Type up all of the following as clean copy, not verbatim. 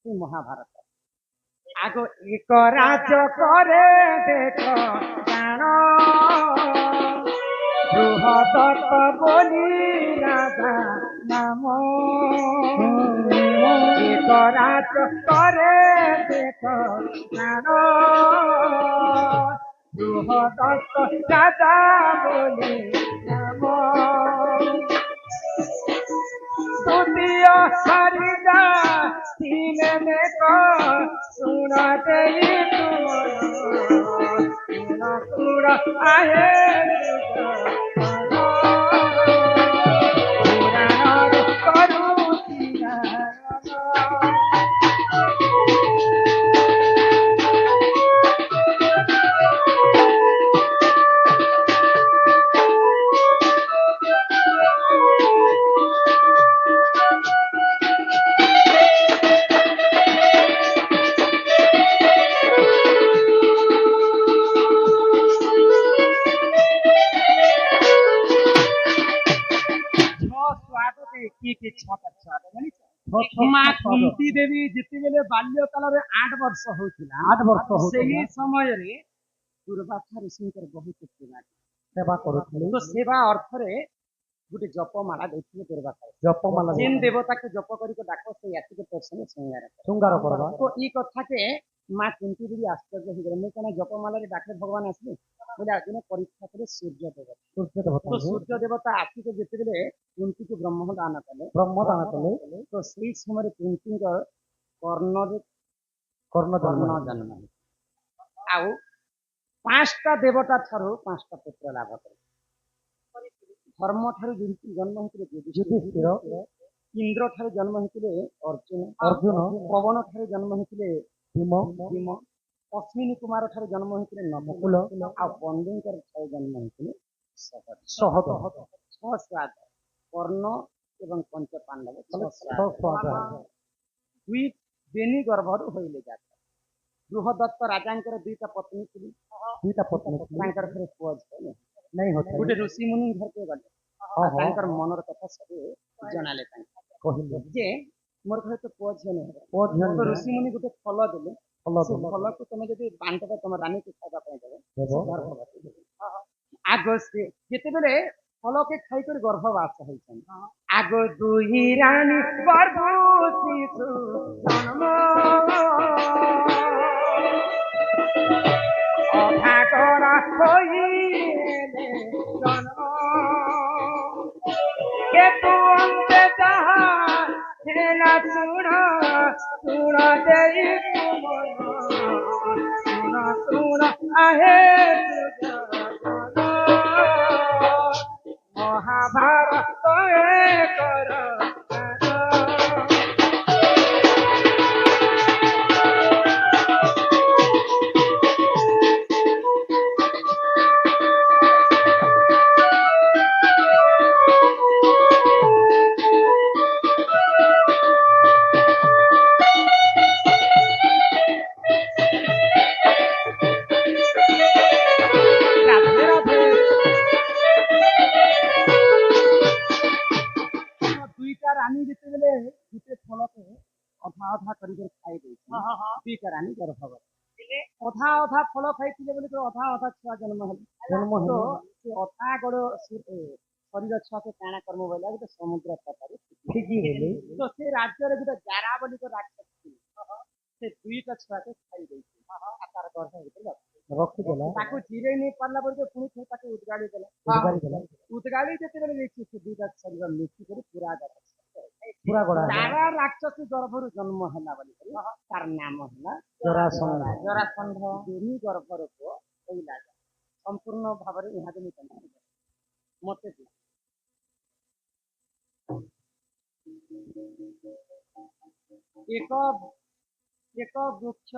মহাভারত আগ এক রাজ করে দেখ জান বৃহদত্ত বলি রাজা নাম এক রাজ করে দেখ জান বৃহদত্ত রাজা বলি নাম দ্বিতীয় হরিদা তিন মেঘ শুণ দেই শুণ শুণ আহে পুরাণ করুছি মা কুন্তি দেবী যেତେବେଳେ ବାଲ୍ୟକାଳରେ 8 ବର୍ଷ ହଉଥିଲା 8 ବର୍ଷ ସେହି ହଉଥିଲା ସମୟରେ ଦୁର୍ବାସା ଋଷିଙ୍କର ବହୁତ ସେବା କରୁଥିଲେ ତ ସେବା ଅର୍ଥରେ ଗୋଟେ ଜପମାଳା ଦେଇଥିଲେ ଦୁର୍ବାସା ଜପମାଲା ଯେନ୍ ଦେବତାକୁ ଜପ କରିକି ଡାକ ସେ ଆସିକି ଦର୍ଶନ ଶୃଙ୍ଗାର କରବା ତ ଇ କଥାକେ ମା କୁନ୍ତି ଦେବୀ ଆଶ୍ଚର୍ଯ୍ୟ ହେଇଗଲେ ମୁଁ କାଣା ଜପମାଳାରେ ଡାକେ ଭଗବାନ ଆସିଲେ ବୋଲେ ଆଜି ପରୀକ୍ଷା କଲେ ସୂର୍ଯ୍ୟ ଦେବତା ତ ସୂର୍ଯ୍ୟ ଦେବତା ଆସିକି ଯେତେବେଳେ କୁନ୍ତିକୁ ବ୍ରହ୍ମଦାନ କଲେ ତ ସେଇ ସମୟରେ କୁନ୍ତିଙ୍କ କର୍ଣ୍ଣରେ କର୍ଣ୍ଣ ଜନ୍ମ ଆଉ 5ଟା ଦେବତା ଠାରୁ 5ଟା ପୁତ୍ର ଲାଭ କଲେ ଧର୍ମ ଠାରୁ ଜନ୍ମ ହେଇଥିଲେ ଯୁଧିଷ୍ଠିର ଇନ୍ଦ୍ର ଠାରୁ ଜନ୍ମ ହେଇଥିଲେ ଅର୍ଜୁନ ପବନ ଠାରୁ ଜନ୍ମ ହେଇଥିଲେ ଭୀମ ଅଶ୍ବିନୀ କୁମାର ଠାରୁ ଜନ୍ମ ହେଇଥିଲେ ନକୁଳ ଆଉ ବନ୍ଧୁଙ୍କର ଠାରୁ ଜନ୍ମ ହେଇଥିଲେ ସହଦ 6 ସ୍ୱାଦ କର୍ଣ୍ଣ ଏବଂ ପଞ୍ଚ ପାଣ୍ଡବ 2 ବେନି ଗର୍ଭରୁ ହୋଇଲେ ଯାକ ବୃହଦତ୍ତ ରାଜାଙ୍କର 2ଟା ପତ୍ନୀ ଥିଲେ ତାଙ୍କର ଘରେ ପୁଅ ଝିଅ ନାଇଁ ଗୋଟେ ଋଷି ମୁନି ଘରକୁ ଗଲେ ତାଙ୍କର ମନର କଥା ସବୁ ଜଣାଲେ କହିଲେ ଯେ ମୋର ଘରେ ତ ପୁଅ ଝିଅ ନାହିଁ ତ ଋଷି ମୁନି ଗୋଟେ ଫଳ ଦେଲେ ସେ ଫଳକୁ ତମେ ଯଦି ବାଣ୍ଟବ ତମ ରାନୀକୁ ଖାଇବା ପାଇଁ ଦେବ ଆଗ ସେ ଯେତେବେଳେ ଫଳକେ ଖାଇକରି ଗର୍ଭବାସ ହେଇଛନ୍ତି ଆଗ ଦୁଇ ରାଣୀ ଗର୍ଭବତୀ ଜନ୍ମ ଅଭାଗରା ହୋଇଲେ ଜନ୍ମ କେତୁ ଅନ୍ତେ ଯାହା ହେଲା ଶୁଣ ଶୁଣ ଦେଇ ଶୁଣ ଶୁଣ ଆହେ ମହାଭାରତ କର ରାନୀ ଯେତେବେଳେ ଗୋଟେ ଫଳକୁ ଅଧା ଅଧା କରିକି ଖାଇ ଦେଇଛି 2ଟା ରାନୀ ଗର୍ଭବତୀ ଅଧା ଅଧା ଫଳ ଖାଇଥିଲେ ବୋଲି ଅଧା ଅଧା ଛୁଆ ଜନ୍ମ ହେଲେ ସେ ଅଧା ଗୋଡ ଶରୀର ଛୁଆକୁ କାଣା କର୍ମ ବୋଇଲା ଗୋଟେ ସମୁଦ୍ର ତଟରେ ତ ସେ ରାଜ୍ୟରେ ଗୋଟେ ଜାରା ବୋଲି ରାକ୍ଷସ ଥିଲେ ସେ 2ଟା ଛୁଆକୁ ଖାଇ ଦେଇଛି ତାର ଗର୍ଭ ଭିତରେ ରଖିଦେଲା ତାକୁ ଜିରେଇ ନେଇ ପାରିଲା ବେଳକୁ ପୁଣି ତାକୁ ଉଦଗାଳି ଦେଲା ଉଦଗାଳି ଯେତେବେଳେ ଦେଇଛି ସେ 2ଟା ଶରୀର ମିଶିକରି ପୁରା ତାରା ରାକ୍ଷସୀ ଗର୍ଭରୁ ଜନ୍ମ ହେଲା ବୋଲି ତାର ନାମ ହେଲା ଜରାସନ୍ଧ ବେନି ଗର୍ଭର ପୁଅ କହିଲା ସମ୍ପୂର୍ଣ୍ଣ ଭାବରେ ଏହାକୁ ମତେ ଏକ ବୃକ୍ଷ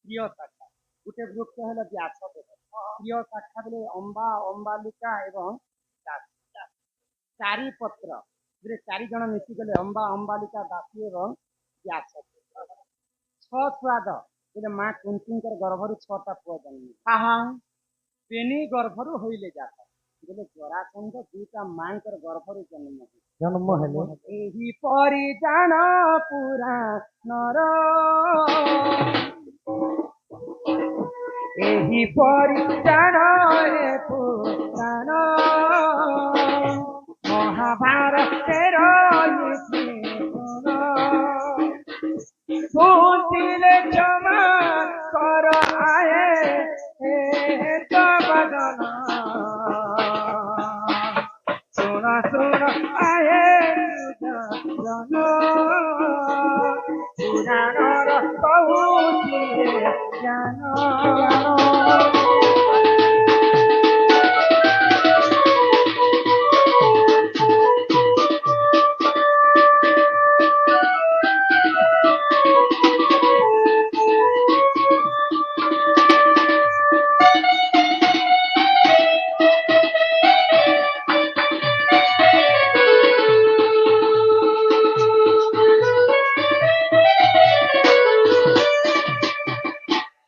ପ୍ରିୟ ଶାଖା ଗୋଟେ ବୃକ୍ଷ ହେଲା ବ୍ୟାସ ପ୍ରିୟ ଶାଖା ବୋଲେ ଅମ୍ବା ଅମ୍ବାଲିକା ଏବଂ 4 ପତ୍ର 4 ଜଣ ମିଶିଗଲେ ଅମ୍ବା ଅମ୍ବାଲିକା ଦାସୀ ଏବଂ ବ୍ୟାସ 6 ସ୍ୱାଦ ବୋଲେ ମା କୁନ୍ତୀଙ୍କର ଗର୍ଭରୁ 6ଟା ପୁଅ ଜନ୍ମ ବେନି ଗର୍ଭରୁ ହୋଇଲେ ଯାକ বলে জরাসন্ধ দুইটা মাଙ୍କର গর্ভରୁ জন্ମ জন্ম হেলে ଏହି ପରିଜାନ ପୁରା ନର ଏହି ପରିଜାନ ପୁରାଣ ମହାଭାରତର ଶୁଣିଲେ କ୍ଷମା କର ଆଏ ହେ ଜଗଦନ ଶୁଣ ଶୁଣ ଆଏ ଜନ ପୁରାଣର କହୁଛି ଜ୍ଞାନ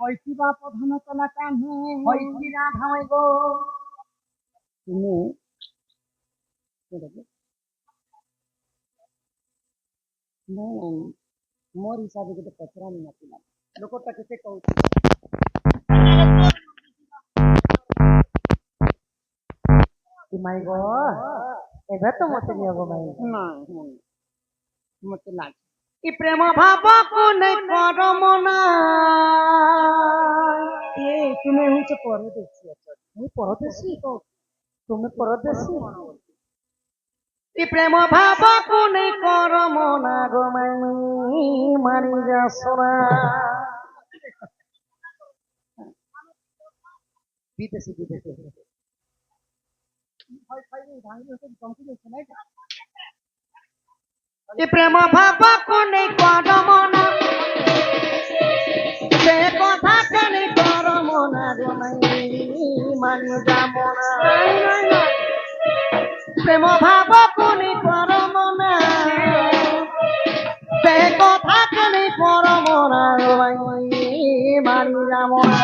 হইছিবা প্রধান তলা কাহ্নে হইছি রাধাই গো তুমি মোর হিসাবে গোটে পচরানি নଥିଲା ଲୋକଟା କେତେ କହୁଛି କି ମାଇ ଗୋ ଏବେ ତ ମତେ ନିଅ ଗୋ ମାଇ ମତେ ଲାଗେ ଏ ପ୍ରେମ ଭାବକୁ ନେଇ କର ମନା ତୁମେ ହଉଛ ପରଦେଶୀ ମୁଁ ପରଦେଶୀ ତୁମେ ପରଦେଶୀ ଏ ପ୍ରେମ ଭାବକୁ ନେଇ କର ମନା ଗো ମାଇ ମାରି ଯା সোনা বিদেশি বিদেশি ଏ ପ୍ରେମ ଭାବକୁ ନେଇ କର ମନା ସେ କଥା କେନେ କର ମନା ଗো ମାଇ ମାରି ଯା ମନା প্রেম ভাবକୁ নেই কর মনা সে কথা কেনে কর মনা গো মাই মারি যা মনা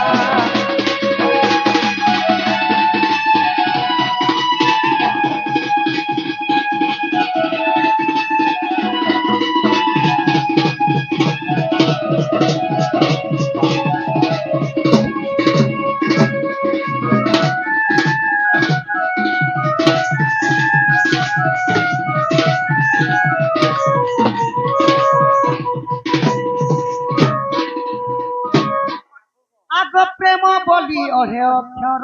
আগ প্রেম বলি অহে অক্ষর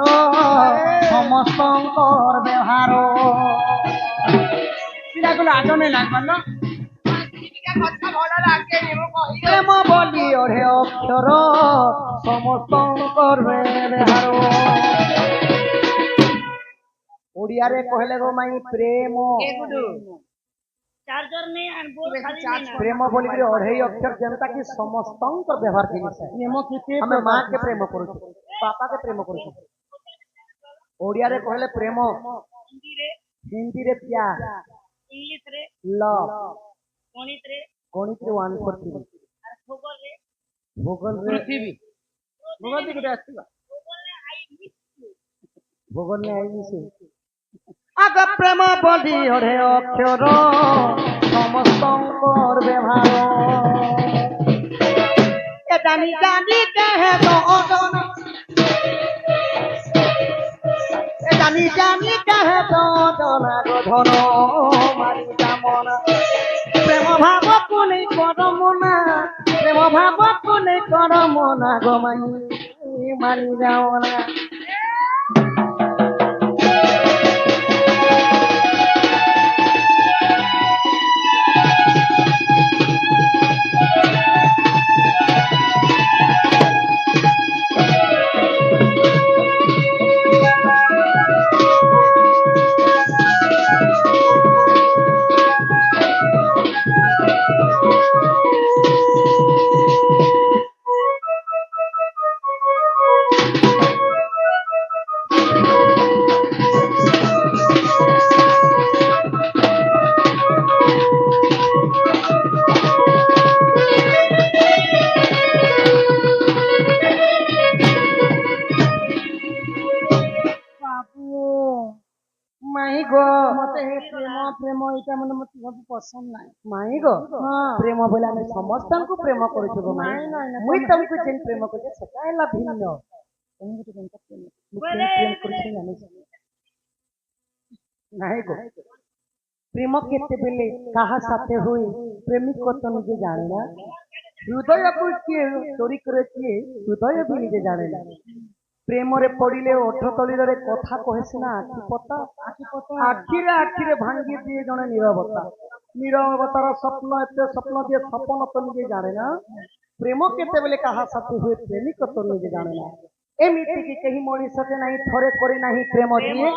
সমস্তঙ্কর ব্যবহার পিলাগুলো আজনে লাগবার না প্রেম বলি অহে অক্ষর সমস্তঙ্কর ব্যবহার ওড়িয়ারে কহলে গো মাই প্রেম ପ୍ରେମ ବୋଲିକିରି ଅଢେଇ ଅକ୍ଷର ଯେନ୍ତା କି ସମସ୍ତଙ୍କ ବ୍ୟବହାର ଜିନିଷ ଆମେ ମା କେ ପ୍ରେମ କରୁଛୁ ବାପା କେ ପ୍ରେମ କରୁଛୁ ଓଡିଆରେ କହିଲେ ପ୍ରେମ ହିନ୍ଦୀରେ ପ୍ୟାର ଲଭ ଗଣିତରେ 143 ଭୂଗୋଲରେ ପୃଥିବୀ ଭୂଗୋଲ ଗୋଟେ ଆସିବା ଭୂଗୋଲରେ ଆଇନି ସେ আগ প্রেম বলি অহে অক্ষর সমস্তঙ্কর ব্যবহার এ জানি জানি কেহে তো অজন এ জানি জানি কেহে তো অজনা গো ধন মারি কামনা প্রেম ভাবକୁ নেই কর মনা প্রেম ভাবକୁ নেই কর মনা গো মাই মারি যাও না মতে হে প্ରେମ ପ୍ରେମ ଏଇଟା ମାନେ ମତେ ସବୁ ପସନ୍ଦ ନାହିଁ। ମାଇଁ ଗୋ ହଁ। ପ୍ରେମ ବୋଲେ ଆମେ ସମସ୍ତଙ୍କୁ ପ୍ରେମ କରୁଛୁ ଗୋ ମାଇଁ। ନାଇଁ, ନାଇଁ, ନାଇଁ, ମୁଇଁ ତମେ- ତମକୁ ଯେନ୍ ପ୍ରେମ କରୁଛେ ସେଟା ହେଲା ଭିନ୍ନ। ତମେ ଗୋଟେ କେନ୍ତା ପ୍ରେମ? ମୁଁ କେନ୍ ପ୍ରେମ କରୁଛି ଜାଣିଛ ନାଇଁ ଗୋ ପ୍ରେମ କେତେବେଳେ କାହା ସାଥେ ହୁଏ ପ୍ରେମିକ ତ ନିଜେ ଜାଣେ ନା। ହୃଦୟକୁ କିଏ ଚୋରି କରେ କିଏ ହୃଦୟ ବି ନିଜେ ଜାଣେ ନା। ପ୍ରେମରେ ପଡ଼ିଲେ ଓଠ ତଳିରରେ କଥା କହେ ସିନା ଆଖି ପତା, ଆଖିରେ ଆଖିରେ ଭାଙ୍ଗି ଦିଏ ଜଣେ ନୀରବତା। ନୀରବତାର ସ୍ୱପ୍ନ ଏତେ ସ୍ୱପ୍ନ ଦିଏ ସପନ ତ ନିଜେ ଜାଣେ ନା। ପ୍ରେମ କେତେବେଳେ କାହା ସାଥେ ହୁଏ ପ୍ରେମିକ ତ ନିଜେ ଜାଣେ ନା। ଏମିତି କି କେହି ମଣିଷଟେ ନାହିଁ ଥରେ କରି ନାହିଁ ପ୍ରେମ ଯିଏ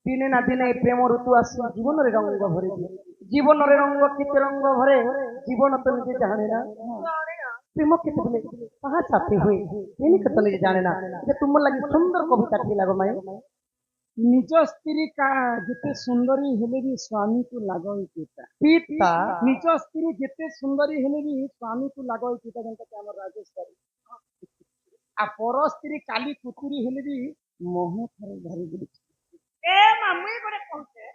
ଦିନେ ନା ଦିନେ ପ୍ରେମ ଋତୁ ଆସି ଜୀବନରେ ରଙ୍ଗ ଭରେ ଦିଏ। ଜୀବନରେ ରଙ୍ଗ କେତେ ରଙ୍ଗ ଭରେ ଜୀବନ ତ ନିଜେ ଜାଣେ ନା। ପ୍ରେମ କେତେବେଳେ କାହା ସାଥେ ହୁଏ ପ୍ରେମିକ ତ ନିଜେ ଜାଣେ ନା। ଯେ ତୁମ ଲାଗି ସୁନ୍ଦର କବିତା ଥିଲା ଗୋ ମାଇଁ। ନିଜ ସ୍ତ୍ରୀ ଯେତେ ସୁନ୍ଦରୀ ହେଲେ ବି ସ୍ୱାମୀକୁ ଲାଗଇ ପିତା। ପିତା ନିଜ ସ୍ତ୍ରୀ ଯେତେ ସୁନ୍ଦରୀ ହେଲେ ବି ସ୍ୱାମୀକୁ ଲାଗଇ ପିତା ଯେନ୍ତା ଆମର ରାଜେଶ୍ୱରୀ। ଆଉ ପର ସ୍ତ୍ରୀ କାଲି କୁକୁରୀ ହେଲେ ବି ମୋହ ଥରେ ଧରି ଦେଇଛି। ଏ ମାମୁଇ ଗୋଟେ କହୁଛେ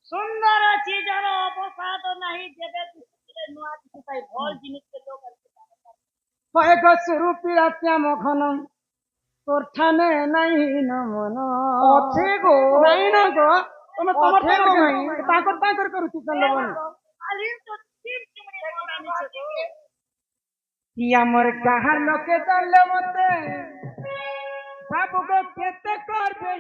ସୁନ୍ଦର ଚିଜର ଅବସାଦ ନାହିଁ ଯେବେ ଦିଶୁଥିଲେ ନୂଆ ଦିଶୁ ପାଇ ଭଲ ଜିନିଷ ଲୋକ হয় গো সুরূপী শ্যাম ঘন তোর ঠানে নাই না মন ଅଛି ଗୋ নাই না গো তুমি তোমার অছে গো মাই। তাঙ্কর করুছি চলবন খালি তো তিন চিমড়ি মনে নিছে কি আমার কাহার লোকে জানলে মতে ভাবু গো কেতে করবে